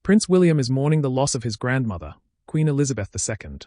Prince William is mourning the loss of his grandmother, Queen Elizabeth II.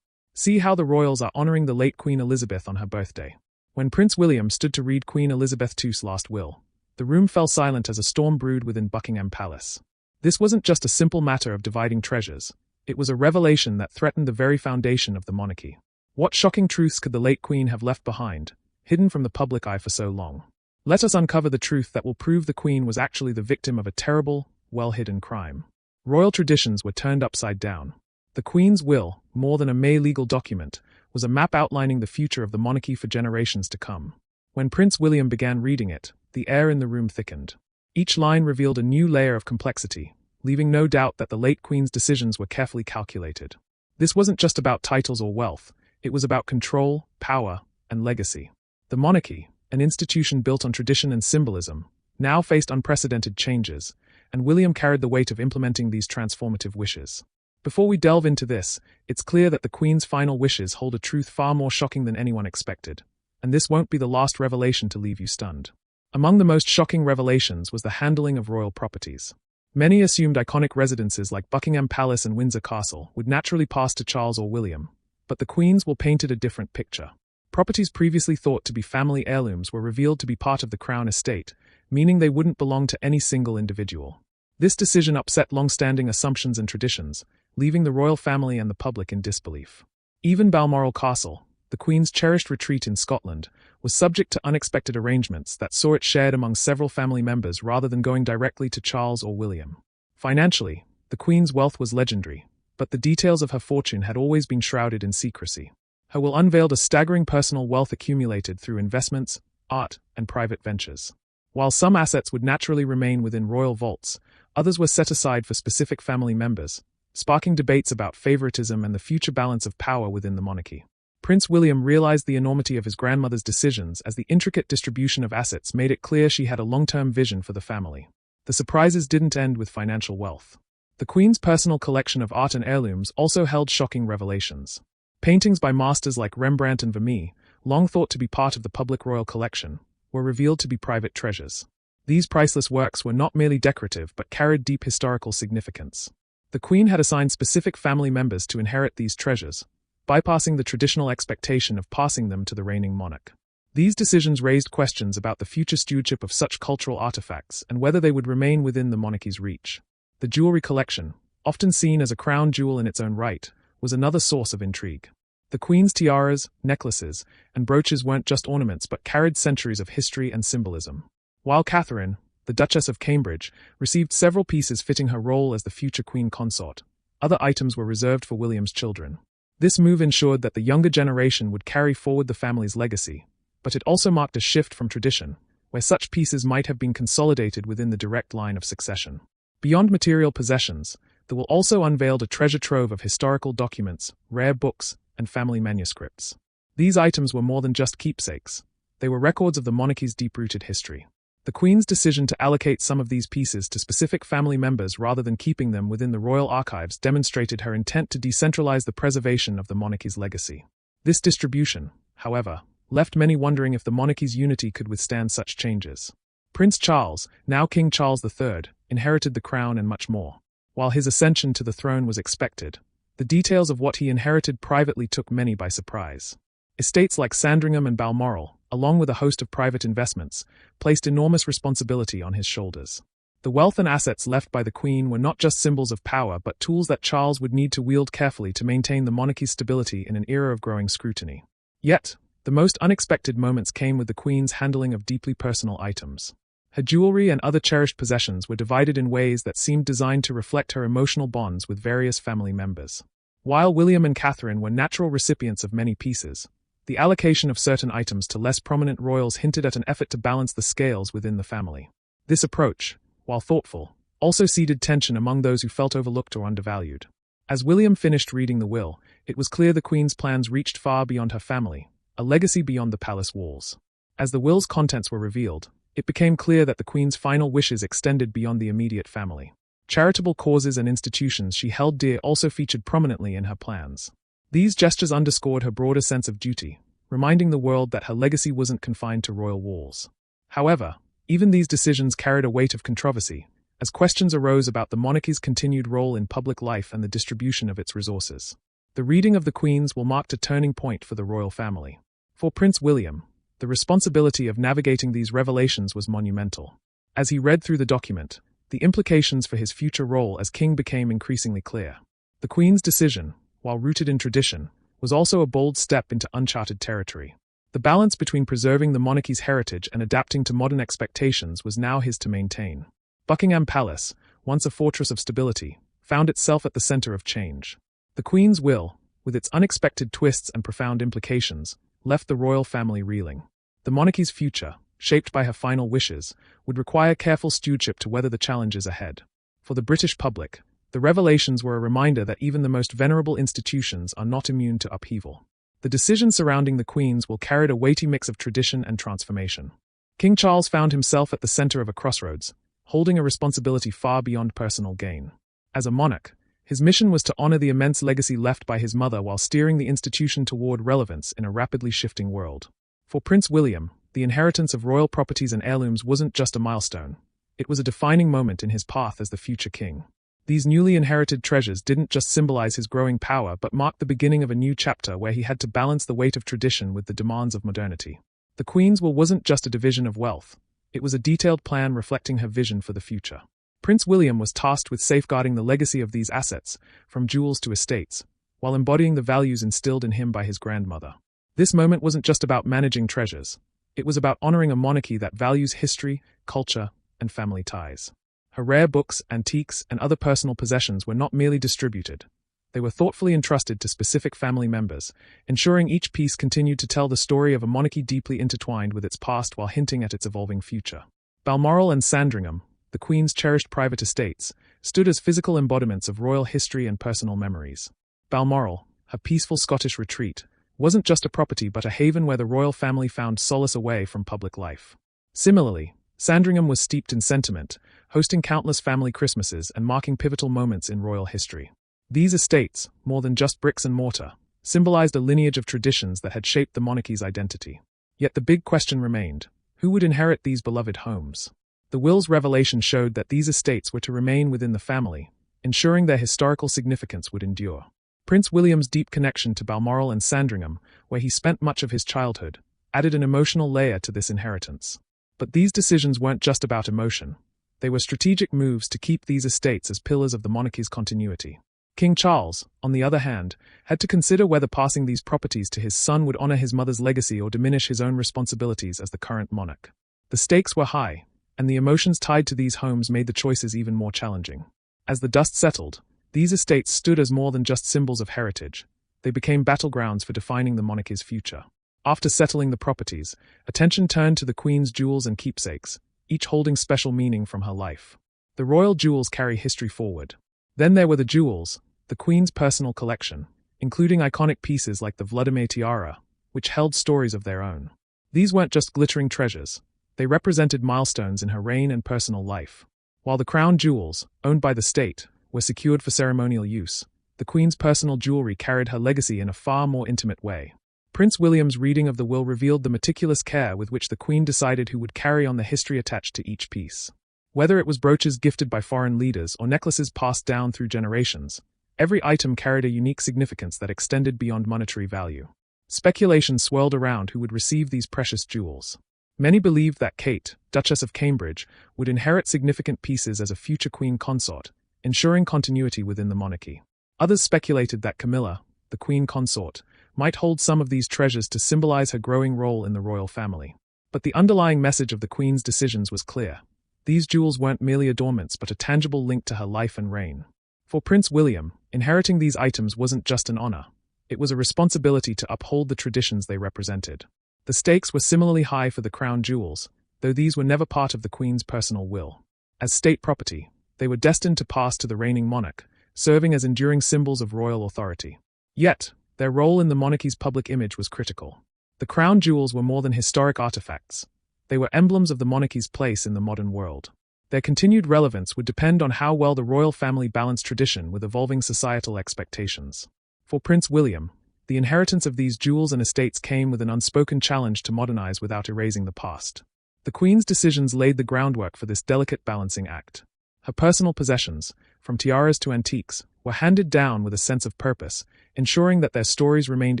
See how the royals are honoring the late Queen Elizabeth on her birthday. When Prince William stood to read Queen Elizabeth II's last will, the room fell silent as a storm brewed within Buckingham Palace. This wasn't just a simple matter of dividing treasures, it was a revelation that threatened the very foundation of the monarchy. What shocking truths could the late Queen have left behind, hidden from the public eye for so long? Let us uncover the truth that will prove the Queen was actually the victim of a terrible, well-hidden crime. Royal traditions were turned upside down. The Queen's will, more than a mere legal document, was a map outlining the future of the monarchy for generations to come. When Prince William began reading it, the air in the room thickened. Each line revealed a new layer of complexity, leaving no doubt that the late Queen's decisions were carefully calculated. This wasn't just about titles or wealth, it was about control, power, and legacy. The monarchy, an institution built on tradition and symbolism, now faced unprecedented changes, and William carried the weight of implementing these transformative wishes. Before we delve into this, it's clear that the Queen's final wishes hold a truth far more shocking than anyone expected, and this won't be the last revelation to leave you stunned. Among the most shocking revelations was the handling of royal properties. Many assumed iconic residences like Buckingham Palace and Windsor Castle would naturally pass to Charles or William, but the Queen's will painted a different picture. Properties previously thought to be family heirlooms were revealed to be part of the Crown estate, meaning they wouldn't belong to any single individual. This decision upset long-standing assumptions and traditions, leaving the royal family and the public in disbelief. Even Balmoral Castle, the Queen's cherished retreat in Scotland, was subject to unexpected arrangements that saw it shared among several family members rather than going directly to Charles or William. Financially, the Queen's wealth was legendary, but the details of her fortune had always been shrouded in secrecy. Her will unveiled a staggering personal wealth accumulated through investments, art, and private ventures. While some assets would naturally remain within royal vaults, others were set aside for specific family members, sparking debates about favoritism and the future balance of power within the monarchy. Prince William realized the enormity of his grandmother's decisions as the intricate distribution of assets made it clear she had a long-term vision for the family. The surprises didn't end with financial wealth. The Queen's personal collection of art and heirlooms also held shocking revelations. Paintings by masters like Rembrandt and Vermeer, long thought to be part of the public royal collection, were revealed to be private treasures. These priceless works were not merely decorative but carried deep historical significance. The Queen had assigned specific family members to inherit these treasures, bypassing the traditional expectation of passing them to the reigning monarch. These decisions raised questions about the future stewardship of such cultural artifacts and whether they would remain within the monarchy's reach. The jewelry collection, often seen as a crown jewel in its own right, was another source of intrigue. The Queen's tiaras, necklaces, and brooches weren't just ornaments but carried centuries of history and symbolism. While Catherine, the Duchess of Cambridge, received several pieces fitting her role as the future Queen consort, other items were reserved for William's children. This move ensured that the younger generation would carry forward the family's legacy, but it also marked a shift from tradition, where such pieces might have been consolidated within the direct line of succession. Beyond material possessions, the will also unveiled a treasure trove of historical documents, rare books, and family manuscripts. These items were more than just keepsakes. They were records of the monarchy's deep-rooted history. The Queen's decision to allocate some of these pieces to specific family members rather than keeping them within the royal archives demonstrated her intent to decentralize the preservation of the monarchy's legacy. This distribution, however, left many wondering if the monarchy's unity could withstand such changes. Prince Charles, now King Charles III, inherited the crown and much more. While his ascension to the throne was expected, the details of what he inherited privately took many by surprise. Estates like Sandringham and Balmoral, along with a host of private investments, placed enormous responsibility on his shoulders. The wealth and assets left by the Queen were not just symbols of power but tools that Charles would need to wield carefully to maintain the monarchy's stability in an era of growing scrutiny. Yet, the most unexpected moments came with the Queen's handling of deeply personal items. Her jewelry and other cherished possessions were divided in ways that seemed designed to reflect her emotional bonds with various family members. While William and Catherine were natural recipients of many pieces, the allocation of certain items to less prominent royals hinted at an effort to balance the scales within the family. This approach, while thoughtful, also seeded tension among those who felt overlooked or undervalued. As William finished reading the will, it was clear the Queen's plans reached far beyond her family, a legacy beyond the palace walls. As the will's contents were revealed, it became clear that the Queen's final wishes extended beyond the immediate family. Charitable causes and institutions she held dear also featured prominently in her plans. These gestures underscored her broader sense of duty, reminding the world that her legacy wasn't confined to royal walls. However, even these decisions carried a weight of controversy, as questions arose about the monarchy's continued role in public life and the distribution of its resources. The reading of the Queen's will marked a turning point for the royal family. For Prince William, the responsibility of navigating these revelations was monumental. As he read through the document, the implications for his future role as king became increasingly clear. The Queen's decision, while rooted in tradition, was also a bold step into uncharted territory. The balance between preserving the monarchy's heritage and adapting to modern expectations was now his to maintain. Buckingham Palace, once a fortress of stability, found itself at the center of change. The Queen's will, with its unexpected twists and profound implications, left the royal family reeling. The monarchy's future, shaped by her final wishes, would require careful stewardship to weather the challenges ahead. For the British public, the revelations were a reminder that even the most venerable institutions are not immune to upheaval. The decisions surrounding the Queen's will carried a weighty mix of tradition and transformation. King Charles found himself at the center of a crossroads, holding a responsibility far beyond personal gain. As a monarch, his mission was to honor the immense legacy left by his mother while steering the institution toward relevance in a rapidly shifting world. For Prince William, the inheritance of royal properties and heirlooms wasn't just a milestone. It was a defining moment in his path as the future king. These newly inherited treasures didn't just symbolize his growing power but marked the beginning of a new chapter where he had to balance the weight of tradition with the demands of modernity. The Queen's will wasn't just a division of wealth. It was a detailed plan reflecting her vision for the future. Prince William was tasked with safeguarding the legacy of these assets, from jewels to estates, while embodying the values instilled in him by his grandmother. This moment wasn't just about managing treasures. It was about honoring a monarchy that values history, culture, and family ties. Her rare books, antiques, and other personal possessions were not merely distributed. They were thoughtfully entrusted to specific family members, ensuring each piece continued to tell the story of a monarchy deeply intertwined with its past while hinting at its evolving future. Balmoral and Sandringham, the Queen's cherished private estates, stood as physical embodiments of royal history and personal memories. Balmoral, her peaceful Scottish retreat, wasn't just a property but a haven where the royal family found solace away from public life. Similarly, Sandringham was steeped in sentiment, hosting countless family Christmases and marking pivotal moments in royal history. These estates, more than just bricks and mortar, symbolized a lineage of traditions that had shaped the monarchy's identity. Yet the big question remained: who would inherit these beloved homes? The will's revelation showed that these estates were to remain within the family, ensuring their historical significance would endure. Prince William's deep connection to Balmoral and Sandringham, where he spent much of his childhood, added an emotional layer to this inheritance. But these decisions weren't just about emotion. They were strategic moves to keep these estates as pillars of the monarchy's continuity. King Charles, on the other hand, had to consider whether passing these properties to his son would honor his mother's legacy or diminish his own responsibilities as the current monarch. The stakes were high, and the emotions tied to these homes made the choices even more challenging. As the dust settled, these estates stood as more than just symbols of heritage. They became battlegrounds for defining the monarchy's future. After settling the properties, attention turned to the Queen's jewels and keepsakes, each holding special meaning from her life. The royal jewels carry history forward. Then there were the jewels, the Queen's personal collection, including iconic pieces like the Vladimir tiara, which held stories of their own. These weren't just glittering treasures. They represented milestones in her reign and personal life. While the crown jewels, owned by the state, were secured for ceremonial use, the Queen's personal jewelry carried her legacy in a far more intimate way. Prince William's reading of the will revealed the meticulous care with which the Queen decided who would carry on the history attached to each piece. Whether it was brooches gifted by foreign leaders or necklaces passed down through generations, every item carried a unique significance that extended beyond monetary value. Speculation swirled around who would receive these precious jewels. Many believed that Kate, Duchess of Cambridge, would inherit significant pieces as a future queen consort, ensuring continuity within the monarchy. Others speculated that Camilla, the queen consort, might hold some of these treasures to symbolize her growing role in the royal family. But the underlying message of the Queen's decisions was clear. These jewels weren't merely adornments but a tangible link to her life and reign. For Prince William, inheriting these items wasn't just an honor. It was a responsibility to uphold the traditions they represented. The stakes were similarly high for the crown jewels, though these were never part of the Queen's personal will. As state property, they were destined to pass to the reigning monarch, serving as enduring symbols of royal authority. Yet, their role in the monarchy's public image was critical. The crown jewels were more than historic artifacts. They were emblems of the monarchy's place in the modern world. Their continued relevance would depend on how well the royal family balanced tradition with evolving societal expectations. For Prince William, the inheritance of these jewels and estates came with an unspoken challenge to modernize without erasing the past. The Queen's decisions laid the groundwork for this delicate balancing act. Her personal possessions, from tiaras to antiques, were handed down with a sense of purpose, ensuring that their stories remained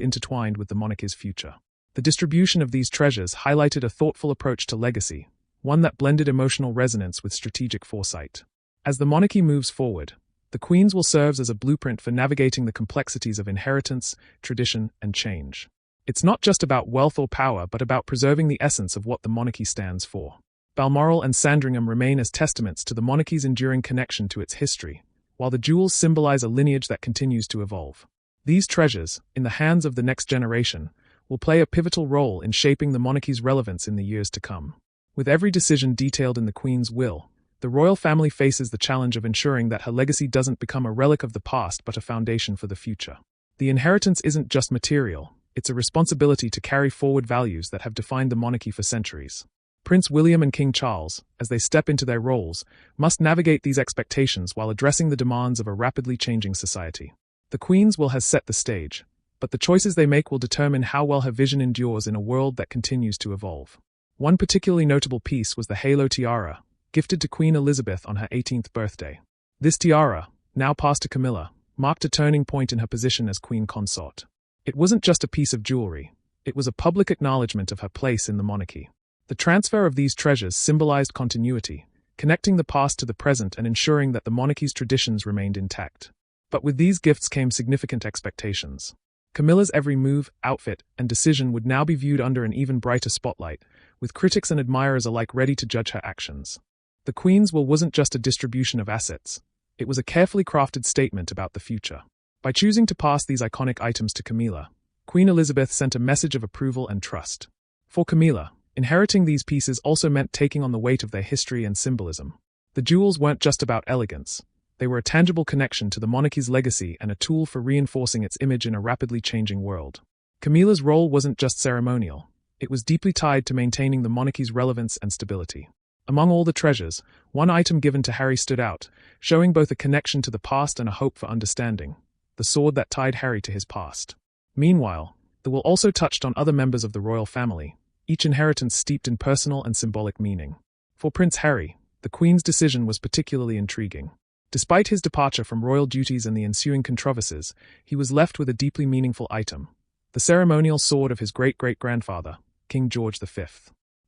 intertwined with the monarchy's future. The distribution of these treasures highlighted a thoughtful approach to legacy, one that blended emotional resonance with strategic foresight. As the monarchy moves forward, the Queen's will serve as a blueprint for navigating the complexities of inheritance, tradition, and change. It's not just about wealth or power, but about preserving the essence of what the monarchy stands for. Balmoral and Sandringham remain as testaments to the monarchy's enduring connection to its history, while the jewels symbolize a lineage that continues to evolve. These treasures, in the hands of the next generation, will play a pivotal role in shaping the monarchy's relevance in the years to come. With every decision detailed in the Queen's will, the royal family faces the challenge of ensuring that her legacy doesn't become a relic of the past but a foundation for the future. The inheritance isn't just material, it's a responsibility to carry forward values that have defined the monarchy for centuries. Prince William and King Charles, as they step into their roles, must navigate these expectations while addressing the demands of a rapidly changing society. The Queen's will has set the stage, but the choices they make will determine how well her vision endures in a world that continues to evolve. One particularly notable piece was the halo tiara, gifted to Queen Elizabeth on her 18th birthday. This tiara, now passed to Camilla, marked a turning point in her position as Queen Consort. It wasn't just a piece of jewelry, it was a public acknowledgement of her place in the monarchy. The transfer of these treasures symbolized continuity, connecting the past to the present and ensuring that the monarchy's traditions remained intact. But with these gifts came significant expectations. Camilla's every move, outfit, and decision would now be viewed under an even brighter spotlight, with critics and admirers alike ready to judge her actions. The Queen's will wasn't just a distribution of assets, it was a carefully crafted statement about the future. By choosing to pass these iconic items to Camilla, Queen Elizabeth sent a message of approval and trust. For Camilla, inheriting these pieces also meant taking on the weight of their history and symbolism. The jewels weren't just about elegance, they were a tangible connection to the monarchy's legacy and a tool for reinforcing its image in a rapidly changing world. Camilla's role wasn't just ceremonial, it was deeply tied to maintaining the monarchy's relevance and stability. Among all the treasures, one item given to Harry stood out, showing both a connection to the past and a hope for understanding: the sword that tied Harry to his past. Meanwhile, the will also touched on other members of the royal family, each inheritance steeped in personal and symbolic meaning. For Prince Harry, the Queen's decision was particularly intriguing. Despite his departure from royal duties and the ensuing controversies, he was left with a deeply meaningful item: the ceremonial sword of his great-great-grandfather, King George V.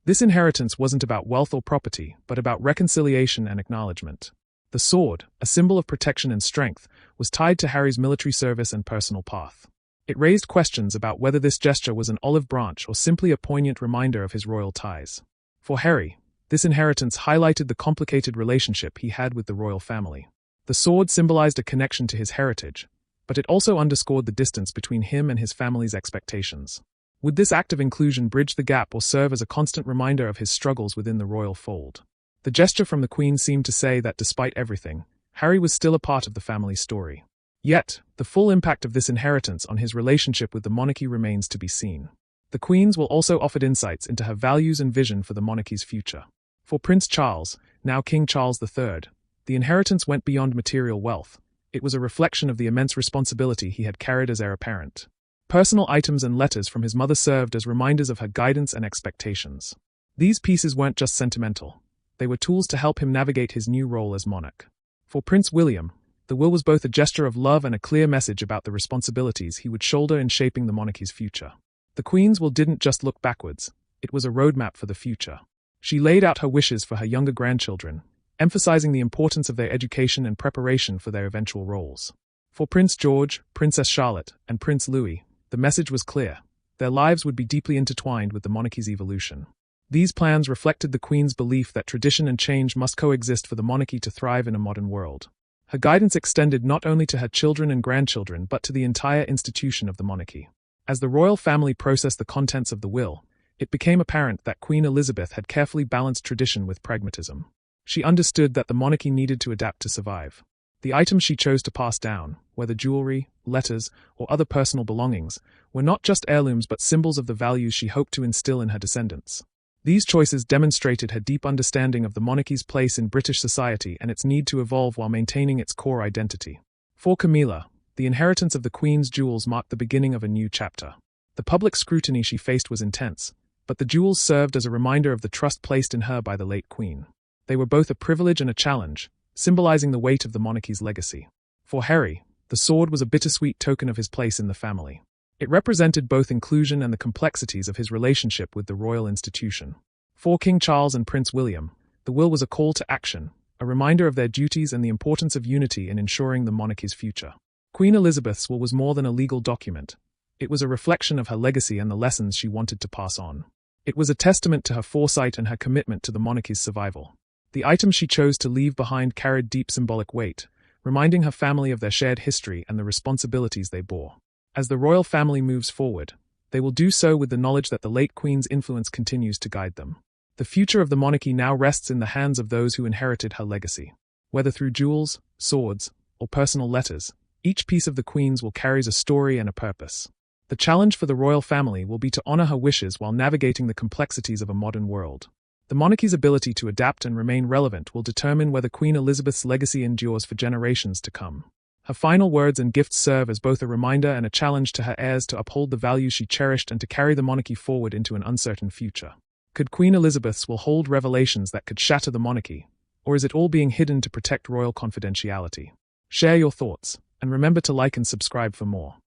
This inheritance wasn't about wealth or property, but about reconciliation and acknowledgement. The sword, a symbol of protection and strength, was tied to Harry's military service and personal path. It raised questions about whether this gesture was an olive branch or simply a poignant reminder of his royal ties. For Harry, this inheritance highlighted the complicated relationship he had with the royal family. The sword symbolized a connection to his heritage, but it also underscored the distance between him and his family's expectations. Would this act of inclusion bridge the gap or serve as a constant reminder of his struggles within the royal fold? The gesture from the Queen seemed to say that despite everything, Harry was still a part of the family's story. Yet, the full impact of this inheritance on his relationship with the monarchy remains to be seen. The Queen's will also offered insights into her values and vision for the monarchy's future. For Prince Charles, now King Charles III, the inheritance went beyond material wealth. It was a reflection of the immense responsibility he had carried as heir apparent. Personal items and letters from his mother served as reminders of her guidance and expectations. These pieces weren't just sentimental. They were tools to help him navigate his new role as monarch. For Prince William, the will was both a gesture of love and a clear message about the responsibilities he would shoulder in shaping the monarchy's future. The Queen's will didn't just look backwards, it was a roadmap for the future. She laid out her wishes for her younger grandchildren, emphasizing the importance of their education and preparation for their eventual roles. For Prince George, Princess Charlotte, and Prince Louis, the message was clear: their lives would be deeply intertwined with the monarchy's evolution. These plans reflected the Queen's belief that tradition and change must coexist for the monarchy to thrive in a modern world. Her guidance extended not only to her children and grandchildren but to the entire institution of the monarchy. As the royal family processed the contents of the will, it became apparent that Queen Elizabeth had carefully balanced tradition with pragmatism. She understood that the monarchy needed to adapt to survive. The items she chose to pass down, whether jewelry, letters, or other personal belongings, were not just heirlooms but symbols of the values she hoped to instill in her descendants. These choices demonstrated her deep understanding of the monarchy's place in British society and its need to evolve while maintaining its core identity. For Camilla, the inheritance of the Queen's jewels marked the beginning of a new chapter. The public scrutiny she faced was intense, but the jewels served as a reminder of the trust placed in her by the late Queen. They were both a privilege and a challenge, symbolizing the weight of the monarchy's legacy. For Harry, the sword was a bittersweet token of his place in the family. It represented both inclusion and the complexities of his relationship with the royal institution. For King Charles and Prince William, the will was a call to action, a reminder of their duties and the importance of unity in ensuring the monarchy's future. Queen Elizabeth's will was more than a legal document. It was a reflection of her legacy and the lessons she wanted to pass on. It was a testament to her foresight and her commitment to the monarchy's survival. The items she chose to leave behind carried deep symbolic weight, reminding her family of their shared history and the responsibilities they bore. As the royal family moves forward, they will do so with the knowledge that the late Queen's influence continues to guide them. The future of the monarchy now rests in the hands of those who inherited her legacy. Whether through jewels, swords, or personal letters, each piece of the Queen's will carry a story and a purpose. The challenge for the royal family will be to honor her wishes while navigating the complexities of a modern world. The monarchy's ability to adapt and remain relevant will determine whether Queen Elizabeth's legacy endures for generations to come. Her final words and gifts serve as both a reminder and a challenge to her heirs to uphold the values she cherished and to carry the monarchy forward into an uncertain future. Could Queen Elizabeth's will hold revelations that could shatter the monarchy, or is it all being hidden to protect royal confidentiality? Share your thoughts, and remember to like and subscribe for more.